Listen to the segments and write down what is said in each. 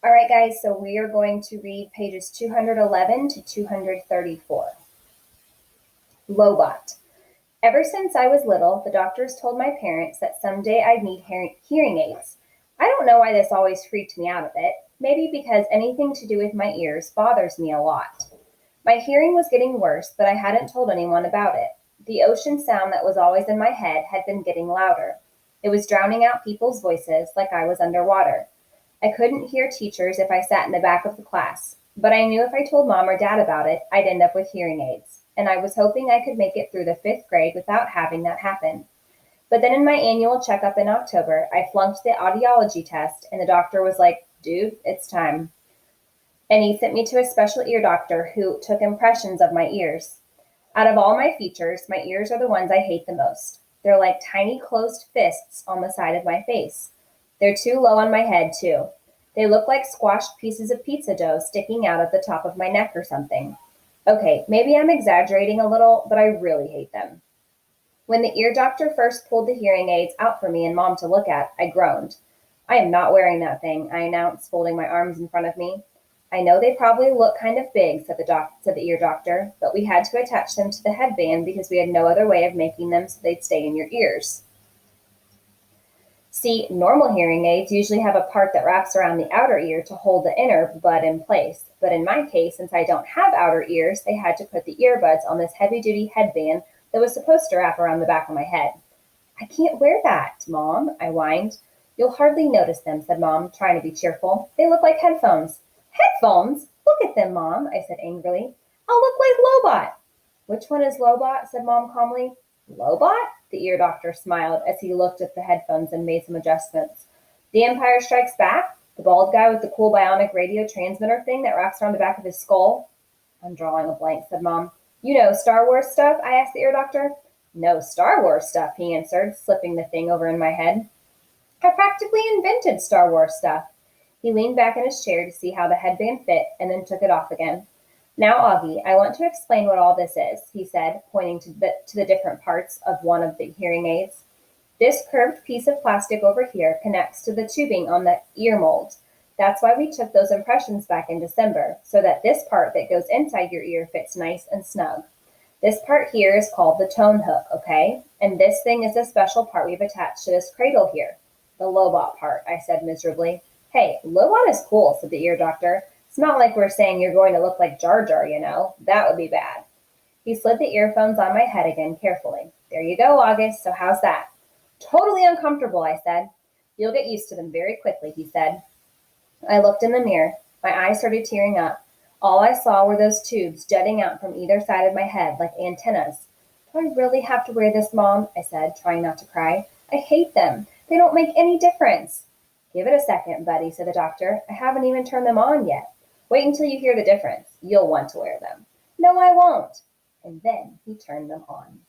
All right, guys, so we are going to read pages 211 to 234. Lobot. Ever since I was little, the doctors told my parents that someday I'd need hearing aids. I don't know why this always freaked me out a bit. Maybe because anything to do with my ears bothers me a lot. My hearing was getting worse, but I hadn't told anyone about it. The ocean sound that was always in my head had been getting louder. It was drowning out people's voices like I was underwater. I couldn't hear teachers if I sat in the back of the class, but I knew if I told mom or dad about it, I'd end up with hearing aids, and I was hoping I could make it through the 5th grade without having that happen. But then in my annual checkup in October, I flunked the audiology test, and the doctor was like, "Dude, it's time." And he sent me to a special ear doctor who took impressions of my ears. Out of all my features, my ears are the ones I hate the most. They're like tiny closed fists on the side of my face. They're too low on my head, too. They look like squashed pieces of pizza dough sticking out at the top of my neck or something. Okay, maybe I'm exaggerating a little, but I really hate them. When the ear doctor first pulled the hearing aids out for me and mom to look at, I groaned. "I am not wearing that thing," I announced, folding my arms in front of me. "I know they probably look kind of big," said the ear doctor, "but we had to attach them to the headband because we had no other way of making them so they'd stay in your ears. See, normal hearing aids usually have a part that wraps around the outer ear to hold the inner bud in place. But in my case, since I don't have outer ears, they had to put the earbuds on this heavy-duty headband that was supposed to wrap around the back of my head. "I can't wear that, Mom," I whined. "You'll hardly notice them," said Mom, trying to be cheerful. "They look like headphones." "Headphones? Look at them, Mom," I said angrily. "I'll look like Lobot." "Which one is Lobot?" said Mom calmly. "Lobot?" The ear doctor smiled as he looked at the headphones and made some adjustments. "The Empire Strikes Back? The bald guy with the cool bionic radio transmitter thing that wraps around the back of his skull?" "I'm drawing a blank," said Mom. "You know Star Wars stuff?" I asked the ear doctor. "No Star Wars stuff," he answered, slipping the thing over in my head. "I practically invented Star Wars stuff." He leaned back in his chair to see how the headband fit and then took it off again. "Now, Augie, I want to explain what all this is," he said, pointing to the different parts of one of the hearing aids. "This curved piece of plastic over here connects to the tubing on the ear mold. That's why we took those impressions back in December, so that this part that goes inside your ear fits nice and snug. This part here is called the tone hook, okay? And this thing is the special part we've attached to this cradle here." "The Lobot part," I said miserably. "Hey, Lobot is cool," said the ear doctor. "It's not like we're saying you're going to look like Jar Jar, you know. That would be bad." He slid the earphones on my head again carefully. "There you go, August. So how's that?" "Totally uncomfortable," I said. "You'll get used to them very quickly," he said. I looked in the mirror. My eyes started tearing up. All I saw were those tubes jutting out from either side of my head like antennas. "Do I really have to wear this, Mom?" I said, trying not to cry. "I hate them. They don't make any difference." "Give it a second, buddy," said the doctor. "I haven't even turned them on yet. Wait until you hear the difference. You'll want to wear them." "No, I won't." And then he turned them on.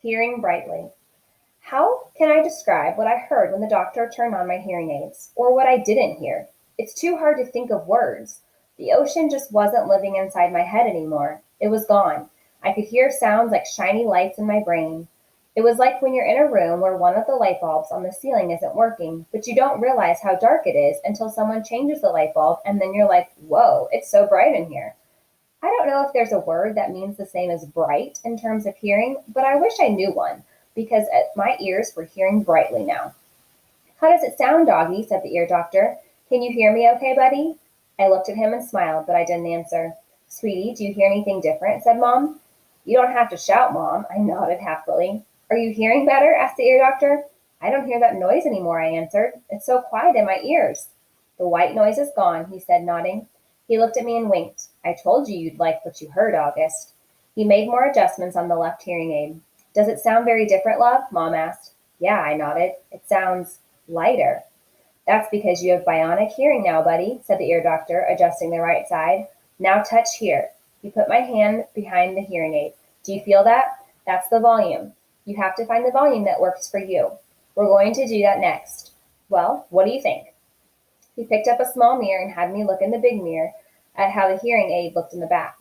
Hearing brightly. How can I describe what I heard when the doctor turned on my hearing aids, or what I didn't hear? It's too hard to think of words. The ocean just wasn't living inside my head anymore. It was gone. I could hear sounds like shiny lights in my brain. It was like when you're in a room where one of the light bulbs on the ceiling isn't working, but you don't realize how dark it is until someone changes the light bulb, and then you're like, "Whoa, it's so bright in here." I don't know if there's a word that means the same as bright in terms of hearing, but I wish I knew one, because my ears were hearing brightly now. "How does it sound, Doggy?" said the ear doctor. "Can you hear me okay, buddy?" I looked at him and smiled, but I didn't answer. "Sweetie, do you hear anything different?" said Mom. "You don't have to shout, Mom," I nodded happily. "Are you hearing better?" asked the ear doctor. "I don't hear that noise anymore," I answered. "It's so quiet in my ears." "The white noise is gone," he said, nodding. He looked at me and winked. "I told you you'd like what you heard, August." He made more adjustments on the left hearing aid. "Does it sound very different, love?" Mom asked. "Yeah," I nodded. "It sounds lighter." "That's because you have bionic hearing now, buddy," said the ear doctor, adjusting the right side. "Now touch here." He put my hand behind the hearing aid. "Do you feel that? That's the volume. You have to find the volume that works for you. We're going to do that next. Well, what do you think?" He picked up a small mirror and had me look in the big mirror at how the hearing aid looked in the back.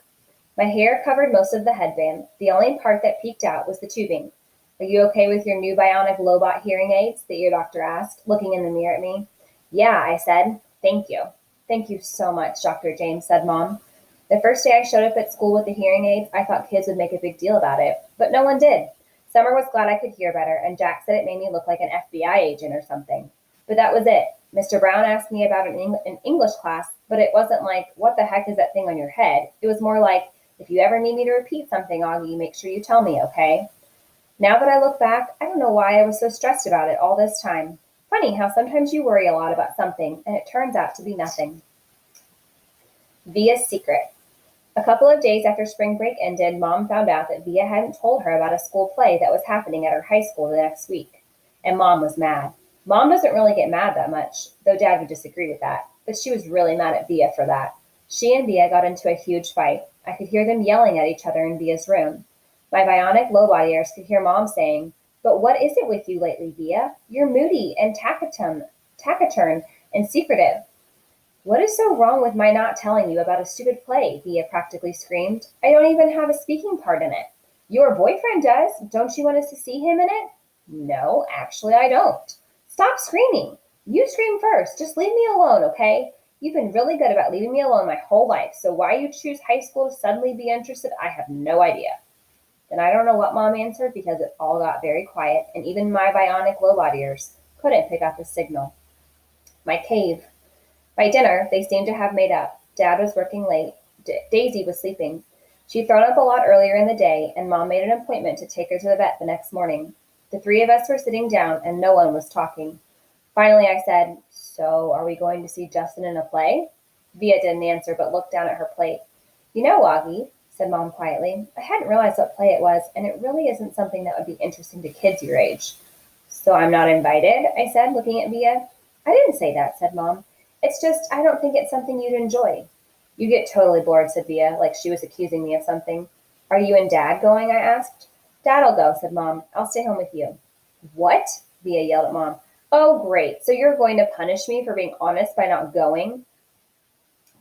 My hair covered most of the headband. The only part that peeked out was the tubing. "Are you okay with your new bionic Lobot hearing aids?" the ear doctor asked, looking in the mirror at me. Yeah, I said. Thank you. Thank you so much, Dr. James, said Mom. The first day I showed up at school with the hearing aids, I thought kids would make a big deal about it, but no one did. Summer was glad I could hear better, and Jack said it made me look like an FBI agent or something. But that was it. Mr. Brown asked me about an English class, but it wasn't like, what the heck is that thing on your head? It was more like, if you ever need me to repeat something, Augie, make sure you tell me, okay? Now that I look back, I don't know why I was so stressed about it all this time. Funny how sometimes you worry a lot about something, and it turns out to be nothing. Via's secret. A couple of days after spring break ended, Mom found out that Via hadn't told her about a school play that was happening at her high school the next week. And Mom was mad. Mom doesn't really get mad that much, though Dad would disagree with that. But she was really mad at Via for that. She and Via got into a huge fight. I could hear them yelling at each other in Via's room. My bionic low-body ears could hear Mom saying, "But what is it with you lately, Via? You're moody and taciturn and secretive." "What is so wrong with my not telling you about a stupid play?" Via practically screamed. "I don't even have a speaking part in it." "Your boyfriend does. Don't you want us to see him in it?" "No, actually I don't." "Stop screaming. You scream first. Just leave me alone, okay? You've been really good about leaving me alone my whole life, so why you choose high school to suddenly be interested, I have no idea." Then I don't know what Mom answered because it all got very quiet, and even my bionic low-body ears couldn't pick up the signal. My cave. By dinner, they seemed to have made up. Dad was working late. Daisy was sleeping. She'd thrown up a lot earlier in the day, and Mom made an appointment to take her to the vet the next morning. The three of us were sitting down, and no one was talking. Finally, I said, "So, are we going to see Justin in a play?" Via didn't answer, but looked down at her plate. "You know, Augie," said Mom quietly, "I hadn't realized what play it was, and it really isn't something that would be interesting to kids your age." "So I'm not invited?" I said, looking at Via. "I didn't say that," said Mom. "It's just I don't think it's something you'd enjoy." "You get totally bored," said Via, like she was accusing me of something. "Are you and Dad going?" I asked. "Dad'll go," said Mom. "I'll stay home with you." "What?" Via yelled at Mom. "Oh, great. So you're going to punish me for being honest by not going?"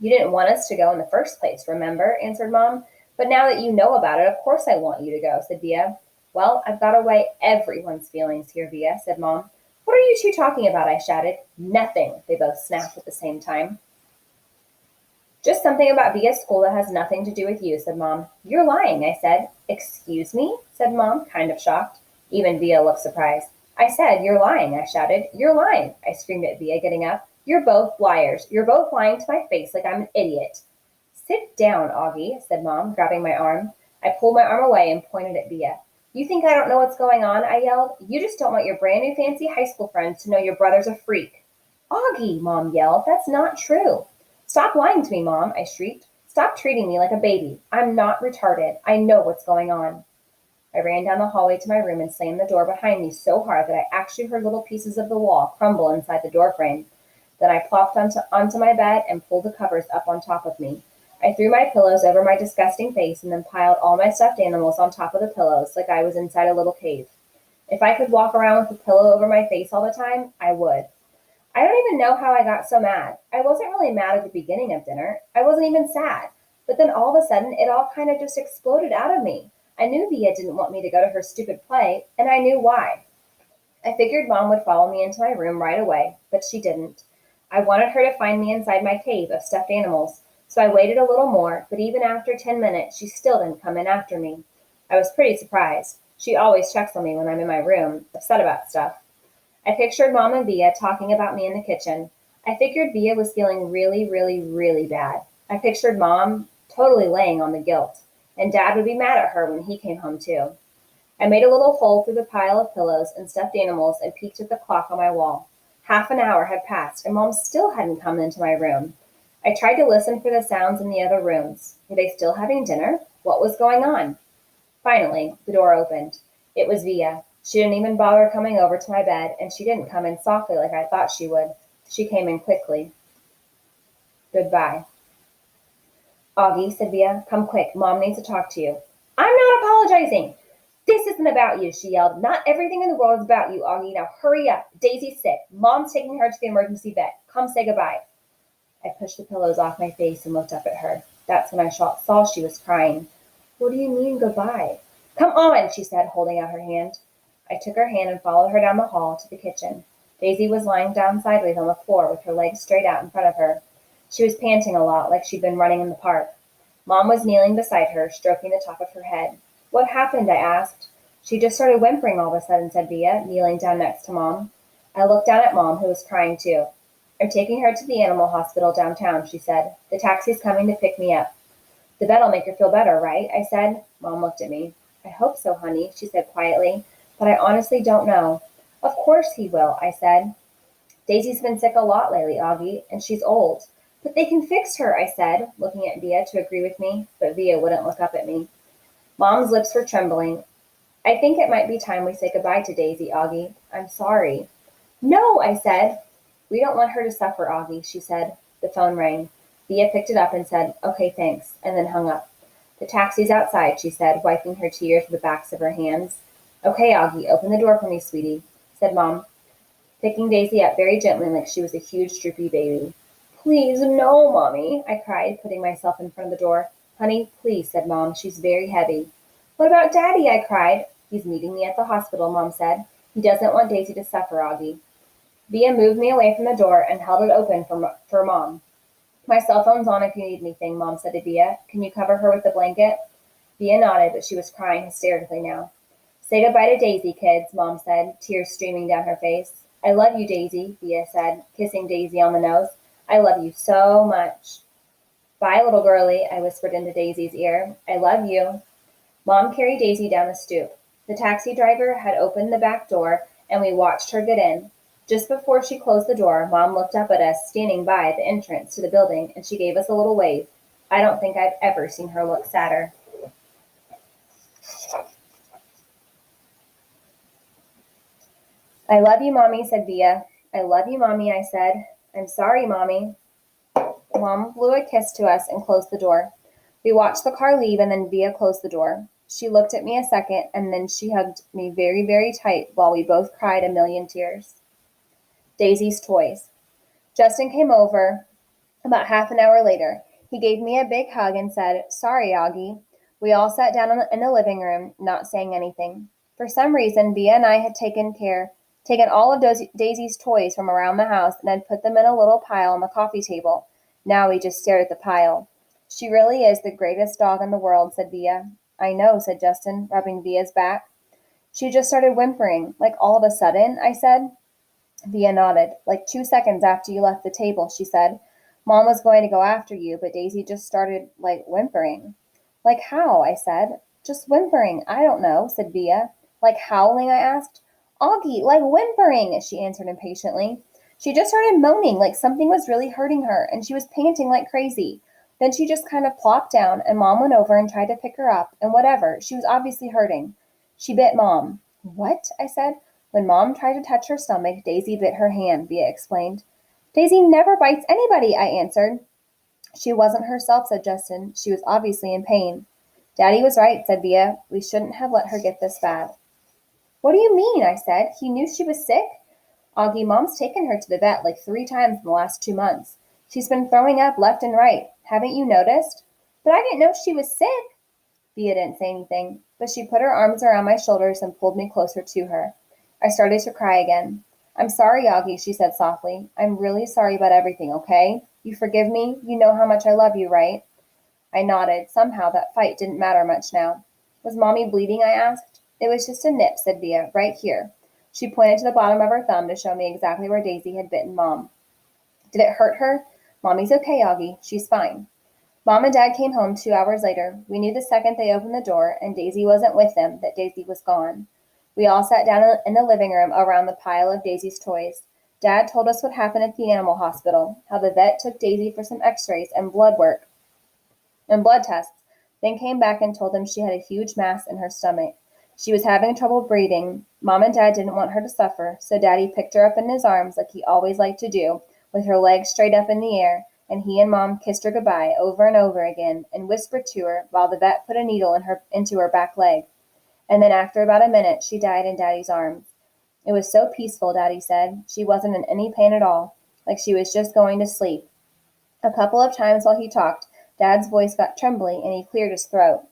"You didn't want us to go in the first place, remember?" answered Mom. "But now that you know about it, of course I want you to go," said Via. "Well, I've got to weigh everyone's feelings here, Via," said Mom. "What are you two talking about?" I shouted. "Nothing," they both snapped at the same time. "Just something about Via's school that has nothing to do with you," said Mom. "You're lying," I said. "Excuse me?" said Mom, kind of shocked. Even Via looked surprised. "I said, you're lying," I shouted. "You're lying," I screamed at Via, getting up. "You're both liars. You're both lying to my face like I'm an idiot." "Sit down, Augie," said Mom, grabbing my arm. I pulled my arm away and pointed at Via. "You think I don't know what's going on?" I yelled. "You just don't want your brand new fancy high school friends to know your brother's a freak." "Augie," Mom yelled, "that's not true." "Stop lying to me, Mom," I shrieked. "Stop treating me like a baby. I'm not retarded. I know what's going on." I ran down the hallway to my room and slammed the door behind me so hard that I actually heard little pieces of the wall crumble inside the doorframe. Then I plopped onto my bed and pulled the covers up on top of me. I threw my pillows over my disgusting face and then piled all my stuffed animals on top of the pillows like I was inside a little cave. If I could walk around with a pillow over my face all the time, I would. I don't even know how I got so mad. I wasn't really mad at the beginning of dinner. I wasn't even sad. But then all of a sudden, it all kind of just exploded out of me. I knew Via didn't want me to go to her stupid play, and I knew why. I figured Mom would follow me into my room right away, but she didn't. I wanted her to find me inside my cave of stuffed animals, so I waited a little more, but even after 10 minutes, she still didn't come in after me. I was pretty surprised. She always checks on me when I'm in my room, upset about stuff. I pictured Mom and Via talking about me in the kitchen. I figured Via was feeling really, really, really bad. I pictured Mom totally laying on the guilt, and Dad would be mad at her when he came home too. I made a little hole through the pile of pillows and stuffed animals and peeked at the clock on my wall. Half an hour had passed, and Mom still hadn't come into my room. I tried to listen for the sounds in the other rooms. Were they still having dinner? What was going on? Finally, the door opened. It was Via. She didn't even bother coming over to my bed, and she didn't come in softly like I thought she would. She came in quickly. "Goodbye." "Augie," said Via, "come quick. Mom needs to talk to you." "I'm not apologizing." "This isn't about you," she yelled. "Not everything in the world is about you, Augie. Now hurry up. Daisy's sick. Mom's taking her to the emergency vet. Come say goodbye." I pushed the pillows off my face and looked up at her. That's when I saw she was crying. "What do you mean, goodbye?" "Come on," she said, holding out her hand. I took her hand and followed her down the hall to the kitchen. Daisy was lying down sideways on the floor with her legs straight out in front of her. She was panting a lot, like she'd been running in the park. Mom was kneeling beside her, stroking the top of her head. What happened? I asked. She just started whimpering all of a sudden, said Via, kneeling down next to Mom. I looked down at Mom, who was crying too. I'm taking her to the animal hospital downtown, she said. The taxi's coming to pick me up. The vet'll make her feel better, right? I said. Mom looked at me. I hope so, honey, she said quietly, but I honestly don't know. Of course he will, I said. Daisy's been sick a lot lately, Augie, and she's old. But they can fix her, I said, looking at Via to agree with me, but Via wouldn't look up at me. Mom's lips were trembling. I think it might be time we say goodbye to Daisy, Augie. I'm sorry. No, I said. We don't want her to suffer, Augie, she said. The phone rang. Via picked it up and said, okay, thanks, and then hung up. The taxi's outside, she said, wiping her tears with the backs of her hands. Okay, Augie, open the door for me, sweetie, said Mom, picking Daisy up very gently like she was a huge, droopy baby. Please, no, Mommy, I cried, putting myself in front of the door. Honey, please, said Mom. She's very heavy. What about Daddy? I cried. He's meeting me at the hospital, Mom said. He doesn't want Daisy to suffer, Augie. Via moved me away from the door and held it open for Mom. My cell phone's on if you need anything, Mom said to Via. Can you cover her with a blanket? Via nodded, but she was crying hysterically now. Say goodbye to Daisy, kids, Mom said, tears streaming down her face. I love you, Daisy, Via said, kissing Daisy on the nose. I love you so much. Bye, little girlie, I whispered into Daisy's ear. I love you. Mom carried Daisy down the stoop. The taxi driver had opened the back door, and we watched her get in. Just before she closed the door, Mom looked up at us standing by the entrance to the building, and she gave us a little wave. I don't think I've ever seen her look sadder. I love you, Mommy, said Via. I love you, Mommy, I said. I'm sorry, Mommy. Mom blew a kiss to us and closed the door. We watched the car leave, and then Via closed the door. She looked at me a second, and then she hugged me very, very tight while we both cried a million tears. Daisy's toys. Justin came over about half an hour later. He gave me a big hug and said, Sorry, Augie. We all sat down in the living room, not saying anything. For some reason, Via and I had taken all of Daisy's toys from around the house and had put them in a little pile on the coffee table. Now we just stared at the pile. She really is the greatest dog in the world, said Via. I know, said Justin, rubbing Via's back. She just started whimpering, like all of a sudden, I said. Via nodded. Like 2 seconds after you left the table, she said. Mom was going to go after you, but Daisy just started, whimpering. Like how? I said. Just whimpering. I don't know, said Via. Like howling? I asked. Augie, like whimpering, she answered impatiently. She just started moaning like something was really hurting her, and she was panting like crazy. Then she just kind of plopped down, and Mom went over and tried to pick her up, and whatever, she was obviously hurting. She bit Mom. What? I said. When Mom tried to touch her stomach, Daisy bit her hand, Via explained. Daisy never bites anybody, I answered. She wasn't herself, said Justin. She was obviously in pain. Daddy was right, said Via. We shouldn't have let her get this bad. What do you mean? I said. He knew she was sick? Augie, Mom's taken her to the vet like 3 times in the last 2 months. She's been throwing up left and right. Haven't you noticed? But I didn't know she was sick. Via didn't say anything, but she put her arms around my shoulders and pulled me closer to her. I started to cry again. I'm sorry, Augie, she said softly. I'm really sorry about everything, okay? You forgive me? You know how much I love you, right? I nodded. Somehow that fight didn't matter much now. Was Mommy bleeding? I asked. It was just a nip, said Via, right here. She pointed to the bottom of her thumb to show me exactly where Daisy had bitten Mom. Did it hurt her? Mommy's okay, Augie. She's fine. Mom and Dad came home 2 hours later. We knew the second they opened the door and Daisy wasn't with them that Daisy was gone. We all sat down in the living room around the pile of Daisy's toys. Dad told us what happened at the animal hospital, how the vet took Daisy for some x-rays and blood work and blood tests, then came back and told them she had a huge mass in her stomach. She was having trouble breathing. Mom and Dad didn't want her to suffer, so Daddy picked her up in his arms like he always liked to do, with her legs straight up in the air, and he and Mom kissed her goodbye over and over again and whispered to her while the vet put a needle into her back leg. And then after about a minute, she died in Daddy's arms. It was so peaceful, Daddy said. She wasn't in any pain at all, like she was just going to sleep. A couple of times while he talked, Dad's voice got trembly and he cleared his throat.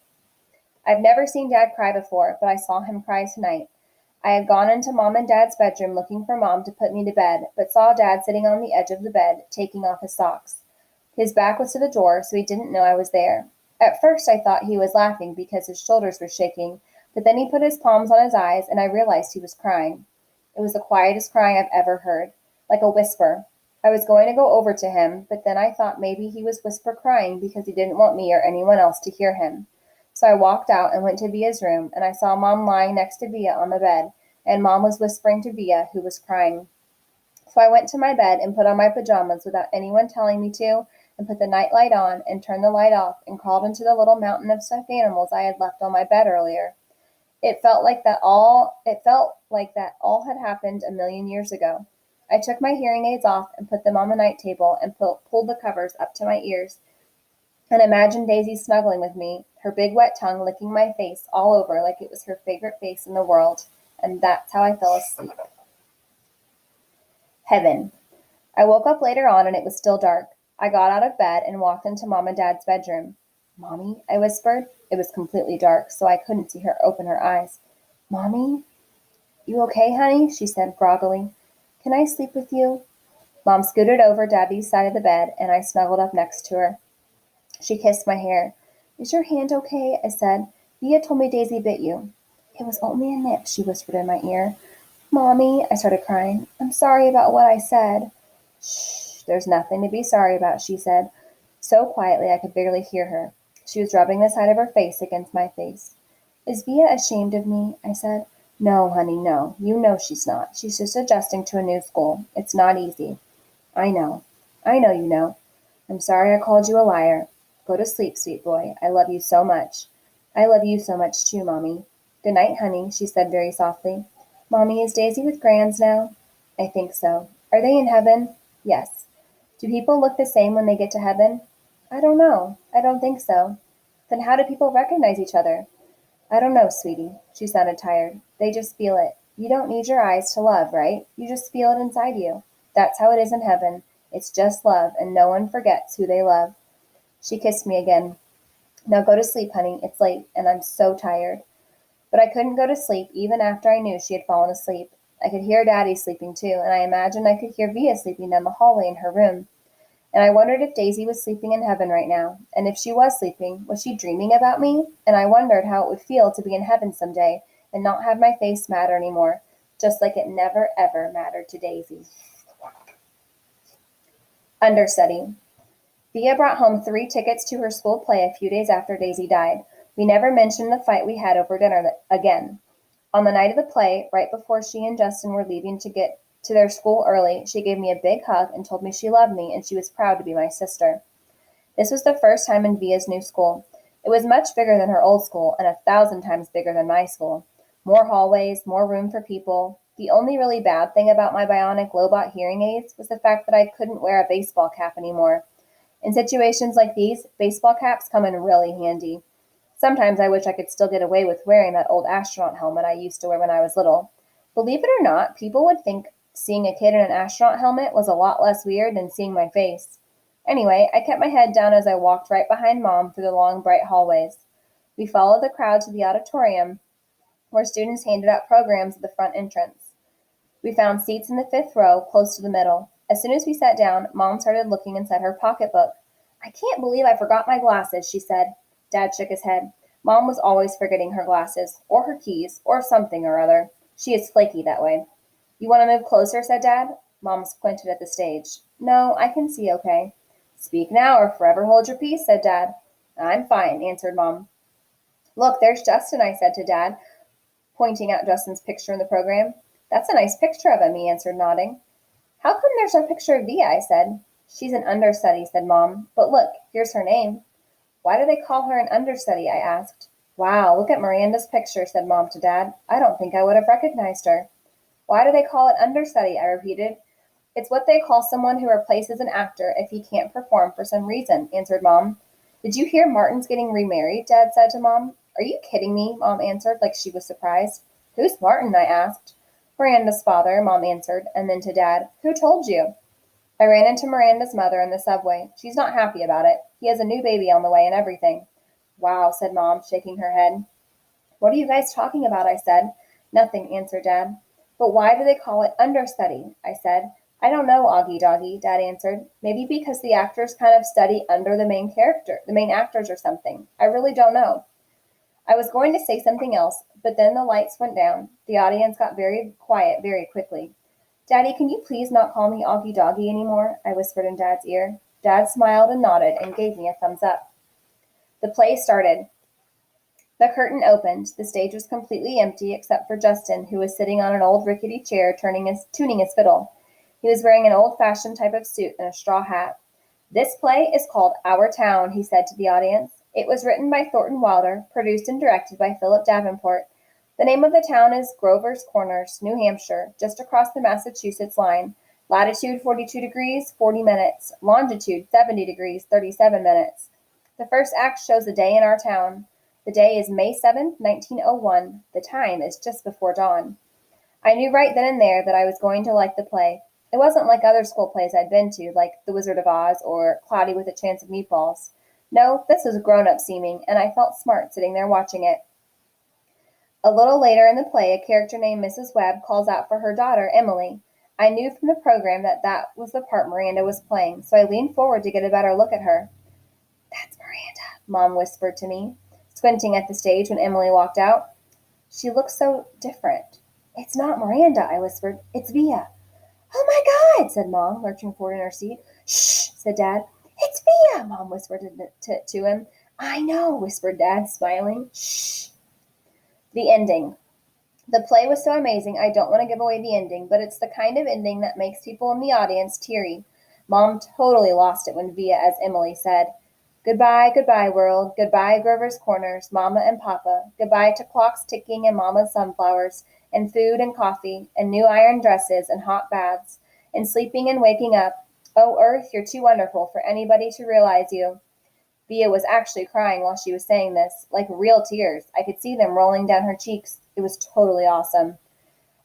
I've never seen Dad cry before, but I saw him cry tonight. I had gone into Mom and Dad's bedroom looking for Mom to put me to bed, but saw Dad sitting on the edge of the bed, taking off his socks. His back was to the door, so he didn't know I was there. At first I thought he was laughing because his shoulders were shaking, but then he put his palms on his eyes and I realized he was crying. It was the quietest crying I've ever heard, like a whisper. I was going to go over to him, but then I thought maybe he was whisper crying because he didn't want me or anyone else to hear him. So I walked out and went to Via's room, and I saw Mom lying next to Via on the bed, and Mom was whispering to Via, who was crying. So I went to my bed and put on my pajamas without anyone telling me to, and put the night light on and turned the light off and crawled into the little mountain of stuffed animals I had left on my bed earlier. It felt like that all had happened a million years ago. I took my hearing aids off and put them on the night table and pulled the covers up to my ears and imagined Daisy snuggling with me, her big wet tongue licking my face all over like it was her favorite face in the world. And that's how I fell asleep. Heaven. I woke up later on and it was still dark. I got out of bed and walked into Mom and Dad's bedroom. Mommy, I whispered. It was completely dark, so I couldn't see her open her eyes. Mommy? You okay, honey? She said groggily. Can I sleep with you? Mom scooted over Daddy's side of the bed, and I snuggled up next to her. She kissed my hair. Is your hand okay? I said. Via told me Daisy bit you. It was only a nip, she whispered in my ear. Mommy, I started crying. I'm sorry about what I said. Shh, there's nothing to be sorry about, she said, so quietly I could barely hear her. She was rubbing the side of her face against my face. Is Via ashamed of me? I said. No, honey, no. You know she's not. She's just adjusting to a new school. It's not easy. I know. I know you know. I'm sorry I called you a liar. Go to sleep, sweet boy. I love you so much. I love you so much too, Mommy. Good night, honey, she said very softly. Mommy, is Daisy with Grands now? I think so. Are they in heaven? Yes. Do people look the same when they get to heaven? I don't know. I don't think so. Then how do people recognize each other? I don't know, sweetie. She sounded tired. They just feel it. You don't need your eyes to love, right? You just feel it inside you. That's how it is in heaven. It's just love, and no one forgets who they love. She kissed me again. Now go to sleep, honey. It's late, and I'm so tired. But I couldn't go to sleep even after I knew she had fallen asleep. I could hear Daddy sleeping too, and I imagined I could hear Via sleeping down the hallway in her room. And I wondered if Daisy was sleeping in heaven right now, and if she was sleeping, was she dreaming about me? And I wondered how it would feel to be in heaven someday and not have my face matter anymore, just like it never ever mattered to Daisy. Understudy. Via brought home 3 tickets to her school play a few days after Daisy died. We never mentioned the fight we had over dinner again. On the night of the play, right before she and Justin were leaving to get to their school early, she gave me a big hug and told me she loved me and she was proud to be my sister. This was the first time in Via's new school. It was much bigger than her old school and 1,000 times bigger than my school. More hallways, more room for people. The only really bad thing about my bionic Lobot hearing aids was the fact that I couldn't wear a baseball cap anymore. In situations like these, baseball caps come in really handy. Sometimes I wish I could still get away with wearing that old astronaut helmet I used to wear when I was little. Believe it or not, people would think seeing a kid in an astronaut helmet was a lot less weird than seeing my face. Anyway, I kept my head down as I walked right behind Mom through the long, bright hallways. We followed the crowd to the auditorium, where students handed out programs at the front entrance. We found seats in the 5th row, close to the middle. As soon as we sat down, Mom started looking inside her pocketbook. I can't believe I forgot my glasses, she said. Dad shook his head. Mom was always forgetting her glasses, or her keys, or something or other. She is flaky that way. You want to move closer, said Dad. Mom squinted at the stage. No, I can see okay. Speak now or forever hold your peace, said Dad. I'm fine, answered Mom. Look, there's Justin, I said to Dad, pointing out Justin's picture in the program. That's a nice picture of him, he answered, nodding. How come there's no picture of Via, I said. She's an understudy, said Mom. But look, here's her name. Why do they call her an understudy, I asked. Wow, look at Miranda's picture, said Mom to Dad. I don't think I would have recognized her. Why do they call it understudy, I repeated. It's what they call someone who replaces an actor if he can't perform for some reason, answered Mom. Did you hear Martin's getting remarried, Dad said to Mom. Are you kidding me? Mom answered, like she was surprised. Who's Martin, I asked. Miranda's father, Mom answered, and then to Dad, who told you? I ran into Miranda's mother in the subway. She's not happy about it. He has a new baby on the way and everything. Wow, said Mom, shaking her head. What are you guys talking about, I said. Nothing, answered Dad. But why do they call it understudy? I said. I don't know, Augie Doggy, Dad answered. Maybe because the actors kind of study under the main actors or something. I really don't know. I was going to say something else, but then the lights went down. The audience got very quiet very quickly. Daddy, can you please not call me Augie Doggy anymore? I whispered in Dad's ear. Dad smiled and nodded and gave me a thumbs up. The play started. The curtain opened. The stage was completely empty except for Justin, who was sitting on an old rickety chair tuning his fiddle. He was wearing an old-fashioned type of suit and a straw hat. This play is called Our Town, he said to the audience. It was written by Thornton Wilder, produced and directed by Philip Davenport. The name of the town is Grover's Corners, New Hampshire, just across the Massachusetts line. Latitude 42 degrees, 40 minutes. Longitude 70 degrees, 37 minutes. The first act shows a day in our town. The day is May 7th, 1901. The time is just before dawn. I knew right then and there that I was going to like the play. It wasn't like other school plays I'd been to, like The Wizard of Oz or Cloudy with a Chance of Meatballs. No, this was grown-up seeming, and I felt smart sitting there watching it. A little later in the play, a character named Mrs. Webb calls out for her daughter, Emily. I knew from the program that was the part Miranda was playing, so I leaned forward to get a better look at her. That's Miranda, Mom whispered to me, squinting at the stage when Emily walked out. She looks so different. It's not Miranda, I whispered. It's Via. Oh my God, said Mom, lurching forward in her seat. Shh, said Dad. It's Via, Mom whispered to him. I know, whispered Dad, smiling. Shh. The ending. The play was so amazing, I don't want to give away the ending, but it's the kind of ending that makes people in the audience teary. Mom totally lost it when Via, as Emily, said, Goodbye, goodbye, world. Goodbye, Grover's Corners, Mama and Papa. Goodbye to clocks ticking and Mama's sunflowers, and food and coffee, and new iron dresses and hot baths, and sleeping and waking up. Oh, Earth, you're too wonderful for anybody to realize you. Via was actually crying while she was saying this, like real tears. I could see them rolling down her cheeks. It was totally awesome.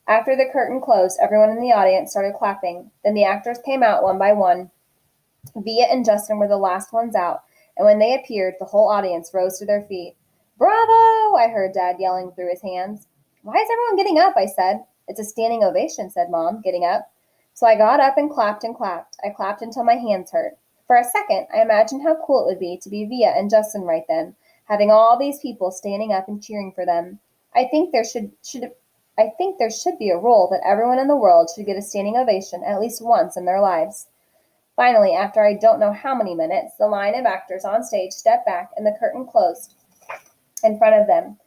After the curtain closed, everyone in the audience started clapping. Then the actors came out one by one. Via and Justin were the last ones out, and when they appeared, the whole audience rose to their feet. Bravo! I heard Dad yelling through his hands. Why is everyone getting up? I said. It's a standing ovation, said Mom, getting up. So I got up and clapped and clapped. I clapped until my hands hurt. For a second, I imagined how cool it would be to be Via and Justin right then, having all these people standing up and cheering for them. I think there should be a rule that everyone in the world should get a standing ovation at least once in their lives. Finally, after I don't know how many minutes, the line of actors on stage stepped back and the curtain closed in front of them.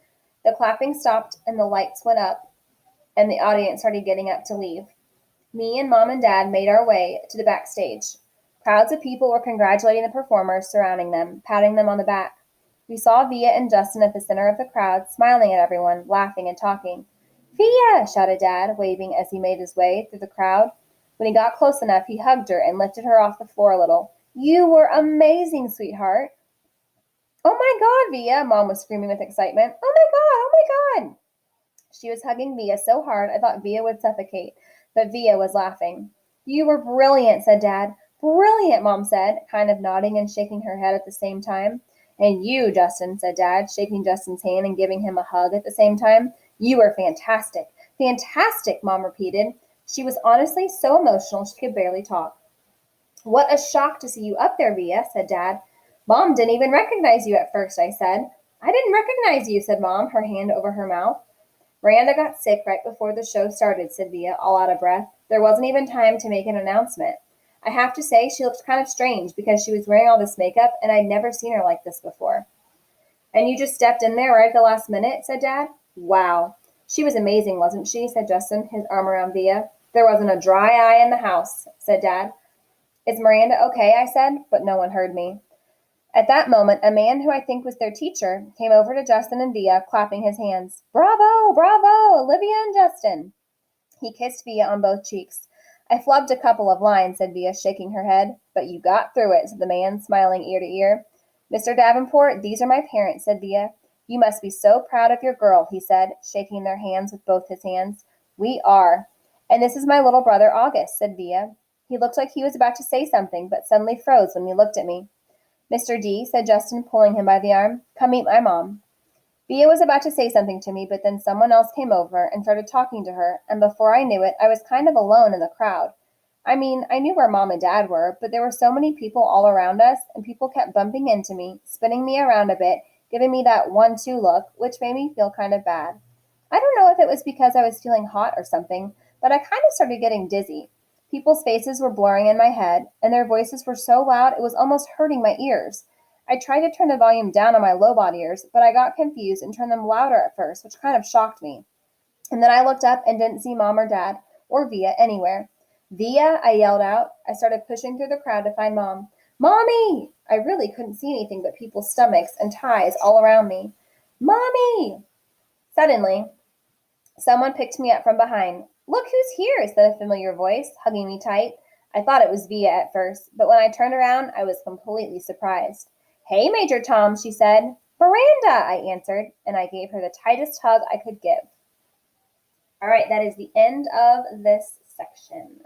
The clapping stopped and the lights went up and the audience started getting up to leave. Me and Mom and Dad made our way to the backstage. Crowds of people were congratulating the performers surrounding them, patting them on the back. We saw Via and Justin at the center of the crowd, smiling at everyone, laughing and talking. Via! Shouted Dad, waving as he made his way through the crowd. When he got close enough, he hugged her and lifted her off the floor a little. You were amazing, sweetheart. Oh my God, Via, Mom was screaming with excitement. Oh my God, oh my God. She was hugging Via so hard I thought Via would suffocate, but Via was laughing. You were brilliant, said Dad. Brilliant, Mom said, kind of nodding and shaking her head at the same time. And you, Justin, said Dad, shaking Justin's hand and giving him a hug at the same time. You were fantastic. Fantastic, Mom repeated. She was honestly so emotional she could barely talk. What a shock to see you up there, Via, said Dad. Mom didn't even recognize you at first, I said. I didn't recognize you, said Mom, her hand over her mouth. Miranda got sick right before the show started, said Via, all out of breath. There wasn't even time to make an announcement. I have to say she looked kind of strange because she was wearing all this makeup and I'd never seen her like this before. And you just stepped in there right at the last minute, said Dad. Wow. She was amazing, wasn't she, said Justin, his arm around Via. There wasn't a dry eye in the house, said Dad. Is Miranda okay, I said, but no one heard me. At that moment, a man who I think was their teacher came over to Justin and Via, clapping his hands. Bravo, bravo, Olivia and Justin. He kissed Via on both cheeks. I flubbed a couple of lines, said Via, shaking her head. But you got through it, said the man, smiling ear to ear. Mr. Davenport, these are my parents, said Via. You must be so proud of your girl, he said, shaking their hands with both his hands. We are. And this is my little brother, August, said Via. He looked like he was about to say something, but suddenly froze when he looked at me. Mr. D, said Justin, pulling him by the arm, come meet my mom. Via was about to say something to me, but then someone else came over and started talking to her, and before I knew it, I was kind of alone in the crowd. I mean, I knew where Mom and Dad were, but there were so many people all around us, and people kept bumping into me, spinning me around a bit, giving me that 1-2 look, which made me feel kind of bad. I don't know if it was because I was feeling hot or something, but I kind of started getting dizzy. People's faces were blurring in my head, and their voices were so loud it was almost hurting my ears. I tried to turn the volume down on my low-bought ears, but I got confused and turned them louder at first, which kind of shocked me. And then I looked up and didn't see Mom or Dad or Via anywhere. Via, I yelled out. I started pushing through the crowd to find Mom. Mommy! I really couldn't see anything but people's stomachs and ties all around me. Mommy! Suddenly, someone picked me up from behind. Look who's here, said a familiar voice, hugging me tight. I thought it was Via at first, but when I turned around, I was completely surprised. Hey, Major Tom, she said. Miranda, I answered, and I gave her the tightest hug I could give. All right, that is the end of this section.